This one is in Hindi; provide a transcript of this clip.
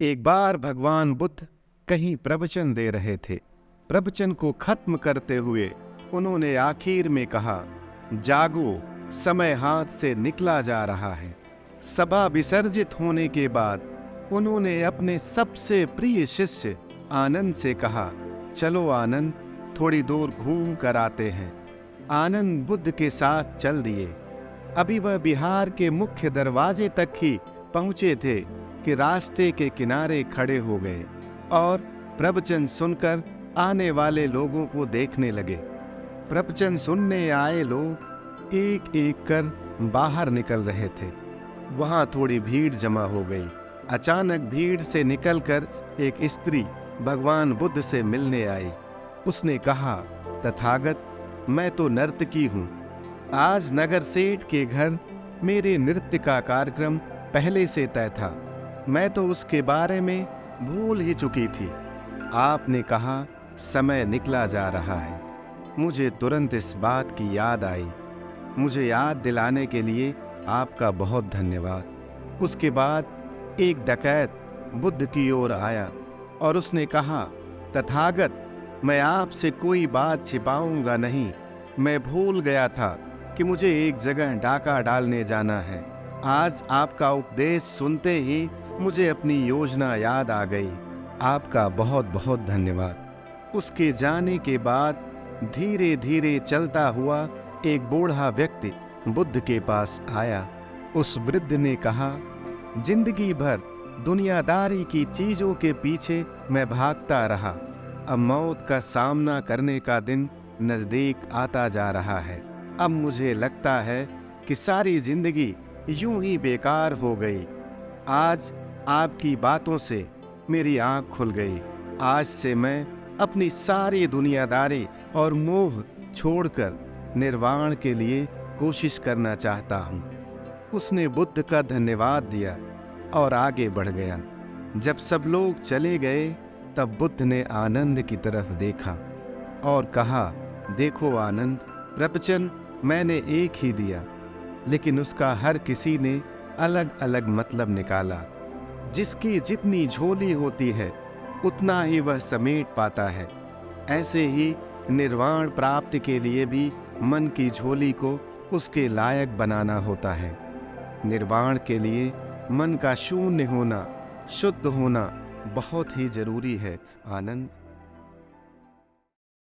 एक बार भगवान बुद्ध कहीं प्रवचन दे रहे थे। प्रवचन को खत्म करते हुए उन्होंने आखिर में कहा, जागो, समय हाथ से निकला जा रहा है। सभा विसर्जित होने के बाद उन्होंने अपने सबसे प्रिय शिष्य आनंद से कहा, चलो आनंद, थोड़ी दूर घूम कर आते हैं। आनंद बुद्ध के साथ चल दिए। अभी वह बिहार के मुख्य दरवाजे तक ही पहुंचे थे कि रास्ते के किनारे खड़े हो गए और प्रवचन सुनकर आने वाले लोगों को देखने लगे। प्रवचन सुनने आए लोग एक एक कर बाहर निकल रहे थे। वहां थोड़ी भीड़ जमा हो गई। अचानक भीड़ से निकलकर एक स्त्री भगवान बुद्ध से मिलने आई। उसने कहा, तथागत, मैं तो नर्तकी हूँ। आज नगर सेठ के घर मेरे नृत्य का कार्यक्रम पहले से तय था। मैं तो उसके बारे में भूल ही चुकी थी। आपने कहा समय निकला जा रहा है। मुझे तुरंत इस बात की याद आई। मुझे याद दिलाने के लिए आपका बहुत धन्यवाद। उसके बाद एक डकैत बुद्ध की ओर आया और उसने कहा, तथागत, मैं आपसे कोई बात छिपाऊंगा नहीं। मैं भूल गया था कि मुझे एक जगह डाका डालने जाना है। आज आपका उपदेश सुनते ही मुझे अपनी योजना याद आ गई। आपका बहुत बहुत धन्यवाद। उसके जाने के बाद धीरे धीरे चलता हुआ एक बूढ़ा व्यक्ति बुद्ध के पास आया। उस वृद्ध ने कहा, जिंदगी भर दुनियादारी की चीजों के पीछे मैं भागता रहा। अब मौत का सामना करने का दिन नजदीक आता जा रहा है। अब मुझे लगता है कि सारी जिंदगी यूं ही बेकार हो गई। आज आपकी बातों से मेरी आंख खुल गई। आज से मैं अपनी सारी दुनियादारी और मोह छोड़कर निर्वाण के लिए कोशिश करना चाहता हूँ। उसने बुद्ध का धन्यवाद दिया और आगे बढ़ गया। जब सब लोग चले गए तब बुद्ध ने आनंद की तरफ देखा और कहा, देखो आनंद, प्रवचन मैंने एक ही दिया, लेकिन उसका हर किसी ने अलग अलग मतलब निकाला। जिसकी जितनी झोली होती है उतना ही वह समेट पाता है। ऐसे ही निर्वाण प्राप्ति के लिए भी मन की झोली को उसके लायक बनाना होता है। निर्वाण के लिए मन का शून्य होना, शुद्ध होना बहुत ही जरूरी है आनंद।